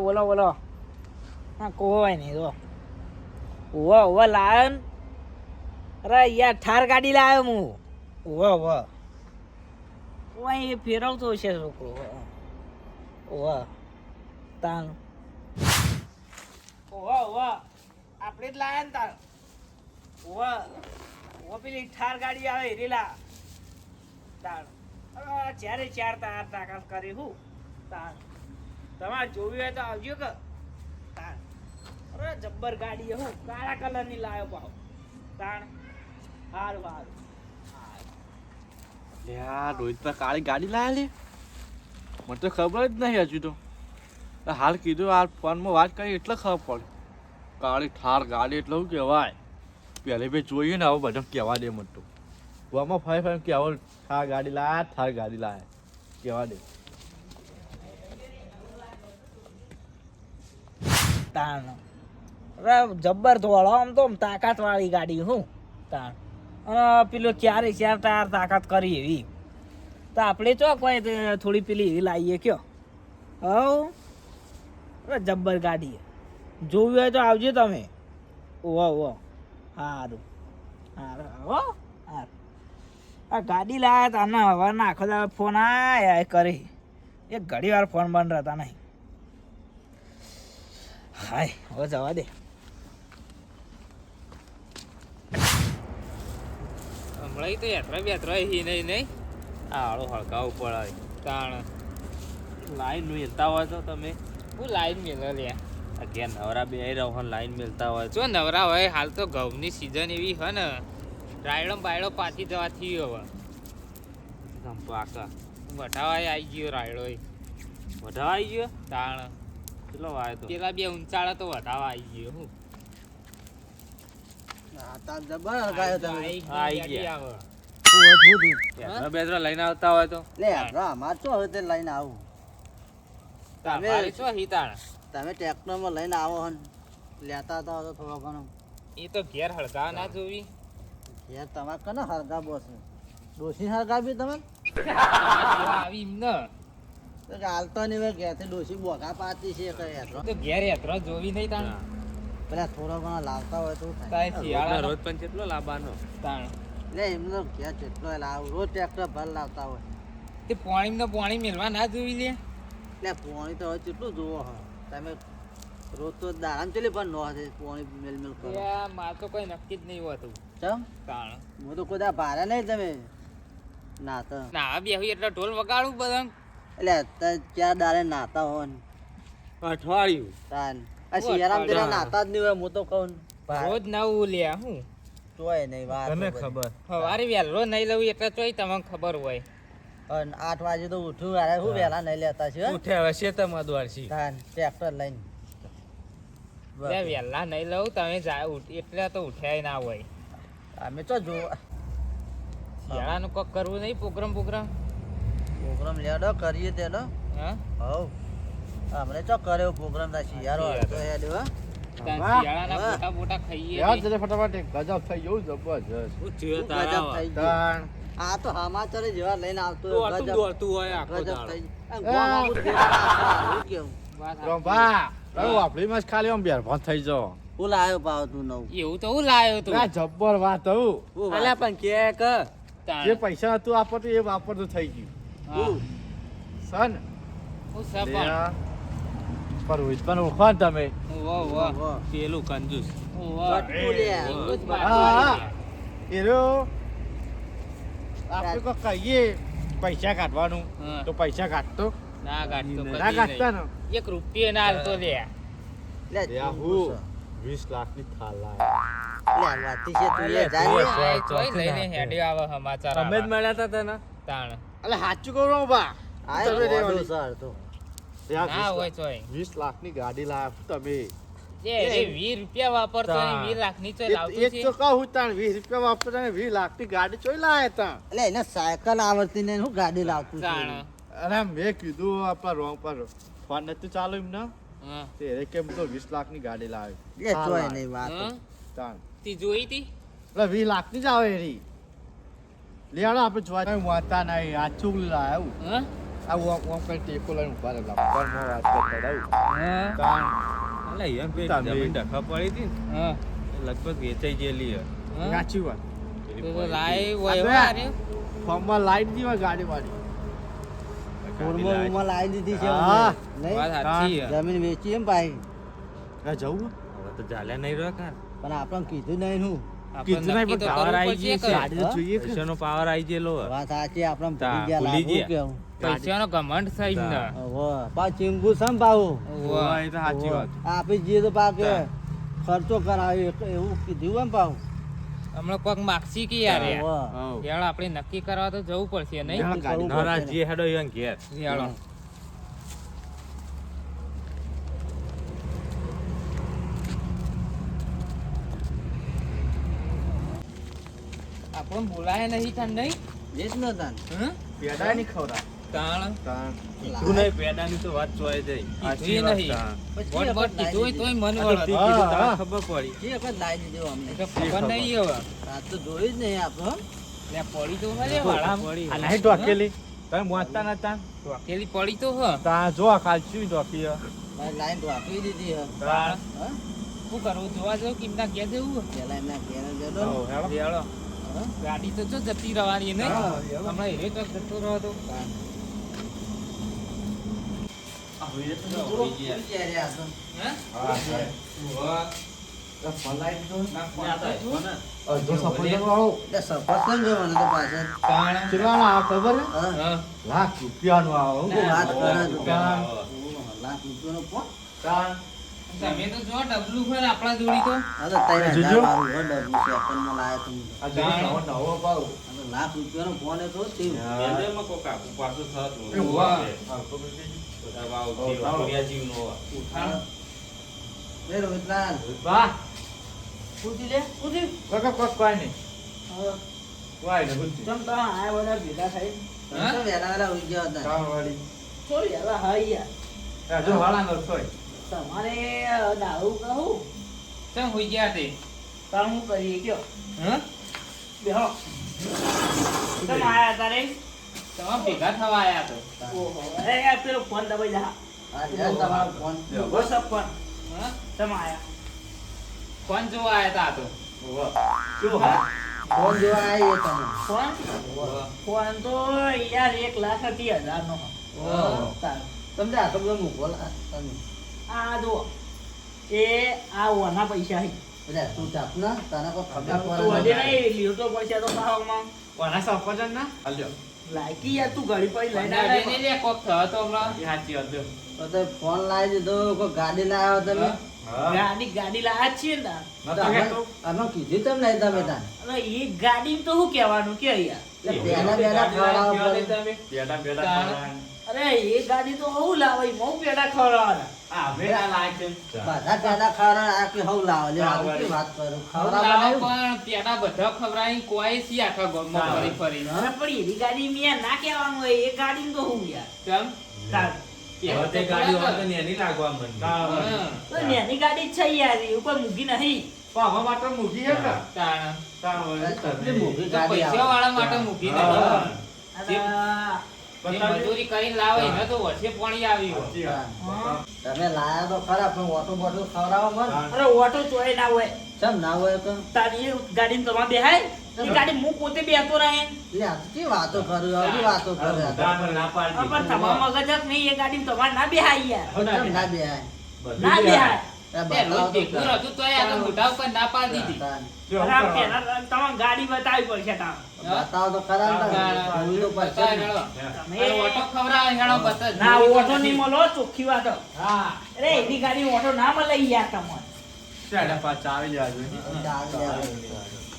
બોલો બોલો. હા કોઈ નહીં તો ઓવા લાયો ને. અરે યાર થાર ગાડી લાવ્યો હું. ઓવા એ ફેરવતો છે છોકરો. ઓવા તાન ઓવા આપણે જ લાયા ને તાર. ઓવા પેલી થાર ગાડી આવે રેલા તાર. ચારે ચાર તાર તાકાત કરી હું તાર. તમારે જોવી હોય તો આવજો કે તાર. અરે જબ્બર ગાડી હું કાળા કલરની લાવ્યો પાવ તાણ. હારું હારું. યાર રોહિત પર કાળી ગાડી લાયા લે, મને તો ખબર જ નહીં હજુ તો. હાલ કીધું આ ફોનમાં વાત કરી એટલે ખબર પડી. કાળી ઠાર ગાડી એટલે શું કહેવાય. પહેલે ભાઈ જોઈએ ને હવે બધા કહેવા દે મને તો. આમાં ફાઈ ફાઈ કહેવા ઠાર ગાડી લાયા ઠાર ગાડી લાયા કહેવા દે. તાણ અરે જબ્બર ધોળો આમ તો તાકાત વાળી ગાડી હું તાણ. અને પેલો ચારે ચાર ટાયર તાકાત કરી એવી તો આપણે ચોક હોય થોડી પેલી એવી લાવીએ કયો. અરે જબ્બર ગાડી જોવી હોય તો આવજો તમે. ઓહો સારું સારું હો સારું. આ ગાડી લાવ્યા હતા ને હવે આખો દાડો ફોન આયા કરી એક ઘડી વાર ફોન બંધ રહેતા નહીં. હાય હવે જવા દે. હમણાં તો યાત્રા બેત્રા નહીં આ હાળો હળકાવું પડે તાણ. લાઈન મેલતા હોય તો તમે હું લાઈન મેલો લ્યા અગિયાર નવરા બે રહો લાઈન મેલતા હોય જો નવરા હોય. હાલ તો ઘઉંની સિઝન એવી હોય ને રાયડો બાયડો પાછી જવાથી હવે પાકા વઢાવા આવી ગયો રાયડો વઢાવા આવી ગયો તાણ. કેટલો વાય તો પેલા બે ઊંચાળા તો વઢાવા આવી ગયો હું બેસરા લઈને આવતા હોય તો લઈને આવું તમે ટ્રેક્ટરમાં લઈને આવો હન લેતા હતા તો થોડો ઘણો એ તો ઘેર હળગા ના જોવી. ઘેર તમારે કને હરગા બોસ ડોસી હરગા બી તમે આવી ને હાલતો નહીં હોય ઘેરથી ડોસી બોગા પાતી છે તો ઘેર યાત્રા જોવી નહીં તાણ. પેલા થોડો ઘણો લાવતા હોય તો શિયાળા રોજ પણ કેટલો લાવવાનો તાણ. લે એમનો ઘેર જેટલો લાવ રોજ ટ્રેક્ટર ભર લાવતા હોય તે પાણી મેળવા ના જોવી લે. એટલે પોણી તો હવે કેટલું જોવો હ તમે રોજ તો દારામ ચલી પણ ન હશે પોણી મેલ કરો. મારે તો કોઈ નક્કી જ નહીં હોતું ચમ તાણ. હું તો કોઈ ભારે નહીં તમે નાતા ના બેહી એટલે ઢોલ વગાડું બધા એટલે ચાર દાડે નાતા હોય ને અઠવાડિયું તાન આ શિયાળામાં તેના નાતા જ નહીં હોય હું તો કહું રોજ નવું લે હું ચોય નહીં વાત તને ખબર સવારે વહેલો નહીં લઉં એટલે ચોય તમને ખબર હોય. અને 8 વાગે તો ઉઠું અરે હું વહેલા નહીં લેતા છે ઉઠ્યા હશે તમારા દ્વારથી તાન ટ્રેક્ટર લઈને વહેલા નહીં લઉં તમે જાય એટલે તો ઉઠ્યા ના હોય. અમે તો જો શિયાળાનું કોક કરવું નહીં પ્રોગ્રામ પ્રોગ્રામ લેડો કરીએ તેનો હા હવ આપણે ચો કર્યો પ્રોગ્રામ તા શિયાળો હતો હેડ હો શિયાળાના મોટા ખાઈએ યાર જરા ફટાફટ ગજબ થઈ ગયું જબરજસ્ત. ગજબ થઈ ગયું. આ તો સમાચાર જેવા લઈને આવતો દોડતું હોય આખો ગજબ દાડો. થઈ કેવું રંભા આપણી માં ખાલી આમ બેરભાન થઈ જાઓ. હું લાયો પાવ તું નવું એવું તો હું લાયો તું આ જબ્બર વાત હું અલા પણ કે જે પૈસા હતું વાપરતું એ વાપરતું થઈ ગયું સન હું સપન પર રોહિત પણ ઓળખો ને તમે. વાહ પેલું કંજૂસ એરો આપણે કોઈ કહીએ પૈસા કાઢવાનું તો પૈસા કાઢતો ના કાઢતો ના કાઢતા ને 1 રૂપિયો ના હાલતો લે. લે હું 20 લાખની થાળ લાવ્યો. વાતી છે તું લે જાય ચોય લઈને હેડ્યો આવે સમાચાર અમે જ મળ્યા હતા તને તાણ અલે સાચું કહું બા આય તો સર તો ના હોય ચોય 20 લાખની ગાડી લાવ્યા તમે. જે 20 રૂપિયા વાપરતો ને 20 લાખની ચોય લાવતો એક તો કહું તાણ 20 રૂપિયા વાપરતા ને 20 લાખની ગાડી ચોઈ લાયા તા. એટલે એને સાયકલ આવડતી ને હું ગાડી લાવતું તાણ અરે મેં કીધું આપણા રોંગ પર ફોન નથી ચાલુ એમ ના હા તે કેમ તો 20 લાખની ગાડી લાવી. લે ચોય નહીં વાત તાણ તી જોઈ તી એટલે 20 લાખની જ આવે એરી લેવાડો આપણે જોવા વાતા નહીં આ ચૂક લાવ્યું હા આ ઓમ કઈ ટેકો લઈને ઉભા રહેલા ફોનમાં વાત કરતા રહું હા તાણ અલે એમ પે તમે. જમીન ડખા પડી હતી ને હા એ લગભગ વેચાઈ ગયેલી હે. સાચી વાત પેલી તો પડી લાઈ આ હોય તો એવા યાર. રે. ફોર્મમાં લાઈટ જેવા ગાડી વાળી ગાડી લાઈ. ફોનમાં લાવી દીધી છે હા. અમને. નહીં? વાત સાચી હે. જમીન વેચી એમ ભાઈ આ જવું હવે તો ચાલ્યા નહીં રહ્યો કાં. પણ આપણને કીધું નહીં હું આપણને કીધું નહીં નક્કી પણ તો power કરવું આવી પડશે ગઈ છે. કે. ગાડી તો હા? જોઈએ કે પૈસાનો પાવર આવી ગયેલો હે. વાત સાચી આપણે તા, ભૂલી ગયા ભૂલી લાગુ ગયા. કેવું પૈસાનો ઘમંડ થઈ ને. પા ચીંગુ સમ પાવું હા, એ તો સાચી વાત આપી જઈએ તો પા કે તા. ખર્ચો કરાવે એવું કીધું એમ પાવું હમણાં કોક માગસી કે યાર યાર. હોવે. હા. યાર આપણે નક્કી કરવા તો જવું પડશે નહીં યાર, ગાડી ના ના જે હેડો યાર ઘેર યાળો. આપણને બોલાય નહીં તાન નહીં એ જ નતા હં? પેડા નહીં ખવડાવ તાણ તાણ. કીધું નહીં પેડાની તો વાત ચોય જાય સાચી કીધું વાત નહીં તાણ. વોટ વોટ કીધું હોય તોય મન આ તો વળત. તે કીધું હા, તાણ હા. ખબર પડી જે વખત લાવી દીધું અમને એ તો ખબર નહીં હવે રાત તો જોયું જ નહીં આપણો લે પડી તો હરે વાળા પડી આ નહીં ઢોકેલી તમે વાંચતા નતા ઢોકેલી પડી તો હ તા જો ખાલચી ઢોકી હે. લાઈન તો આપી દીધી હે તાણ. હા? શું કરવું જોવા જો કિમના ઘેર જવું પેલા એમના ઘેર ગયેલો હો, હેળો. લેવડો હા? ગાડી તો જો જતી રહેવાની નહીં હા, લેવડો. હમણાં હીરે ચોક જતો રહ્યો તો આ હોય તો થોડો હોઈ ગયા. ફૂલ ચહેરે આ તો. હે હા, હા. વાહ આ ફલાઈટ જો. ના કોણ કોણ અડધો સફરજન વાળો. એટલે સફરજન જો મને તો પાછળ તાણ કેટલાનો આવે ખબર હે? હા. હા લાખ રૂપિયાનો આવે હો. શું વાત કરે તું? તાણ. ઓહ, લાખ રૂપિયાનો ફોન? તાણ. તમે તો જો ડબલું ખર આપણા જોડી તો આ તો 3,000 જોજો. વાળું હો, ડબલું સેકન્ડમાં લાયો તમે તો. આ જો નવો નવો પાવ. આ તો લાખ રૂપિયાનો ફોન એ તો થયું. મેલમાં કોક આપું પાછું થતું એ વાહ. આ તો બધા ભાવ જીવ જીવનો ઉઠાણ એ રોહિતલાલ, વાહ. પૂછી લે, પૂછી. કોઈ નહીં. કોઈ નહીં ભૂલતી. ચમ તમે આયા બધા ભેગા થઈ હા? તમે તો વહેલા વહેલા ઉઈ ગયા હતા. કામવાળી. થોડી હેલા હાઈ યાર આ જો વાળાનો થોય. તમારે દારૂ કહું ચમ હોઈ ગયા તે તાર હું કરીએ કયો હા બેહો તમે આયા તારે તમે ભેગા થવા આયા તો ઓહો અરે યાર પેલો ફોન દબાઈ જા આ ધ્યાન તમારો ફોન. બસ ફોન હા તમે આયા કોણ જોવા આયા તા તો શું હા? ફોન જોવા આવીએ તમે. ફોન ફોન તો યાર 1,80,000 નો ઓહો. તાર તમને આટલો બધો મૂકો લા, તમે. આ જો એ આ ઓના પૈસા હી એટલે તું ચાપ ના, તને કોઈ ખબર તું પડે હજી નહીં. નહીં લીધો પૈસા તો પાવામાં કોના સફરજન ના? હાલ્યો. લાયકી યાર તું ઘડી પડી લઈને બનાવે આવ્યા. ને લે કોક થયો તો હમણાં એ સાચી વાત છે. તો તે ફોન લાવી દીધો, કોઈ ગાડી લાવ્યો તમે. હા. ગાડી લાયા જ છીએ ને તાર. નતો તો કહેતો? આમાં કીધું તેમ નહીં તમે તાન. અરે એ ગાડી તો શું કહેવાનું કે યાર એટલે પહેલા પહેલા ખવડાવવા પડે. પેડા પેડા તાણ. ખાવાનું. અરે એ ગાડી તો હું લાવે મઉ પેડા ખવડાવવાના આ વેડા લાગે છે. બધા પેલા ખવડાવે, આ કે હવ લાવો. લે, આ કેવી વાત કરું. ખવડાવવા લાવો નહીં. પણ પેલા બધા ખવડાવી કોઈ સી આખા ગામમાં હા. ફરી ફરી અરે પણ એની ગાડી મેં ના કહેવાનું હોય એ ગાડી તો હું યાર ચમ તાર. પેલા તો તાણ. તો એની ગાડી જ છે યાર એ કોઈ મૂકી નહીં પણ આમાં માટે મૂકી હે કે? તાણ તાણ વળી કેટલી તમે. મોંઘી તો ગાડી આવે. પૈસા વાળા માટે મૂકી દે હા. અને જે મજૂરી કરીને લાવે એને તો વર્ષે પાણી આવ્યું સાચી વાત. હા. તમે લાયા તો ખરા, પણ ઓટો બોટો ખવડાવો મન. તાણ. અરે ઓટો ચોય ના હોય ચમ ના હોય તો. તારી એ ગાડીમાં તમારે બેહાય એ ગાડી હું પોતે બેહતો રહે લે, આ તો કેવી વાતો કરું, આવી વાતો કરે આ તો. તાણ ના પાડી પણ તમારા મગજ જ નહીં એ ગાડીમાં તમારે ના બેહાય યાર ચમ ના બેહાય. ના બેહાય આ તે રોજ બતાવો તો ભેગું ખરા. હતું તોય આ તો મોઢા ઉપર ના પાડી દીધી તાન. જો અરે આવું આ કરવાનું. પહેલા તમારે ગાડી બતાવવી પડશે તાર બતાવો તો ખરા ને તાન. જોવું તો પડશે ને. તમે ઓટો ખવડાવે હેણો બસ જ. ના ઓટો નહીં મળો ચોખ્ખી વાત હા અરે એની ગાડી ઓટો ના મળે યાર તમને ચાલે પાછા આવી જાજો. ચાવી લે.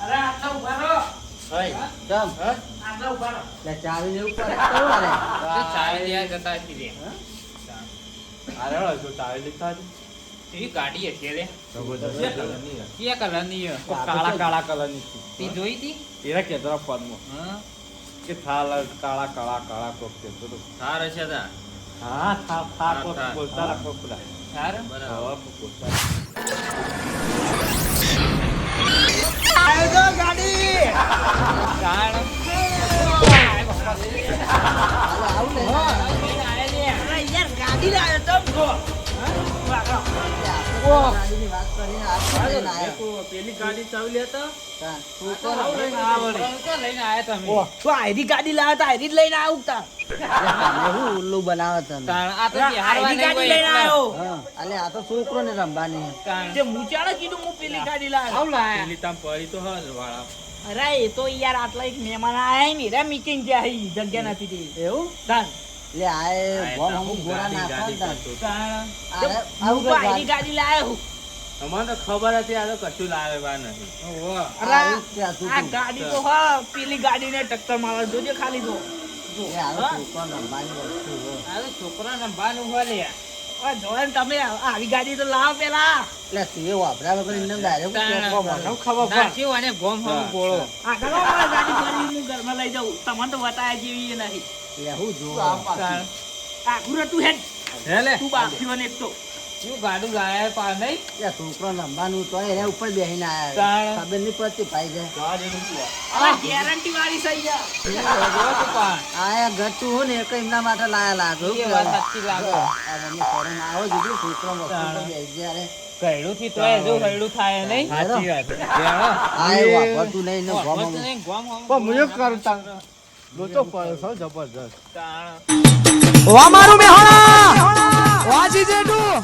અરે આટલા ઉભા રહો હઈ. ચમ. આટલા ઉભા રહો લે, ચાવી લેવું પડે. કેવું હારે? તો ચાય લ્યા જતા હતી રે અરે હળો, જો ચાવી લેતા હતી. એ ગાડી હશે રે જબરદસ્ત. કયા કલરની હે? કાળા કાળા કલરની છે. તે જોઈ તી એરા કેતરા ફોનમાં હા કે થાલ કાળા કાળા કાળા કોક કેતો તો. થાર હશે તા હા થા થા હા, કોક થા. બોલતા રાખો પેલા. થાર હા, કોક બોલતા. કાળ હાલે, આવું લે. ગાડીની વાત કરીને આ તો લઈને આયા. પેલી ગાડી ચાવી લેતા તાન. છોકરો લઈને આયા તમે તો આયરી ગાડી લાવ્યા તા આયરી જ લઈને આવું તા અલે તમે હું ઉલ્લુ બનાવો તને. તાણ આ તો આયરી બિહારવા નહીં ગાડી હોય લઈને એટલે. આવ્યો હા, અલે આ તો છોકરોને રમવાની. તાણ. તે મૂચાણે કીધું હું પેલી ગાડી લાવ્યો પેલી તામ પડી તો હલ વાળા અરે એ તો યાર આટલા એક મહેમાન આયા ને રે મીટિંગ જ્યાં હી જગ્યા નથી તે એવું? તાન લે આ એ ગોમ અમુક ગોળા નાખવા ને તાન. તાણ અરે, હું આવું તો તો આયરી ગાડી લાવ્યો અમારે તો ખબર હતી આ તો કશું લાવે નહીં અરે આ રીતે આ તું આ તું. ગાડી તો હા પેલી ગાડીને ટક્કર મારવા જોજે ખાલી તો જો એ હાલો હા? છોકરાને રમવાની વસ્તુ છે. આ તો છોકરાને રમવાનું હોય લે. આ જોવાને તમે આવી ગાડી તો લાવો પેલા એટલે તું એ વાપર્યા વગર એમને direct તાણ. ચોખ્ખો મળે. ખબર નાખ્યું અને ગોમ હમ બોળો. આગળ મારે ગાડી ફરી હું ઘરમાં લઈ જાઉં તમને તો બતાયા જેવી એ નહીં લે હું જોઉં. તાણ. આખું તું હેડ હે લે તું બાકી ને એક તો શું ગાડું લાયા પા નહીં લે છોકરાને રમવાનું તો એના ઉપર બેહીને આયા. તાણ. ખબર નહીં પડતી ભાઈ જાય. આ ગેરંટી વાળી સહી છે આયા ગતું હોય ને એક એમના માટે લાયા લાગે. એ વાત સાચી લાગે. આ મમ્મી ફોરેન આવો દીધું છોકરો વસ્તુ તાણ. પર બેસી જાય રે. કઈડું થી તોય હજુ હરડું થાય નહીં. સાચી વાત. આ એ વાપરતું નહીં ને ગોમ અમુક. ગોમ હમ પણ હું એક કરતા લોચો પડે સૌ જબરજસ્ત તાણ. વા મારું મેહોણા વાજી જેટું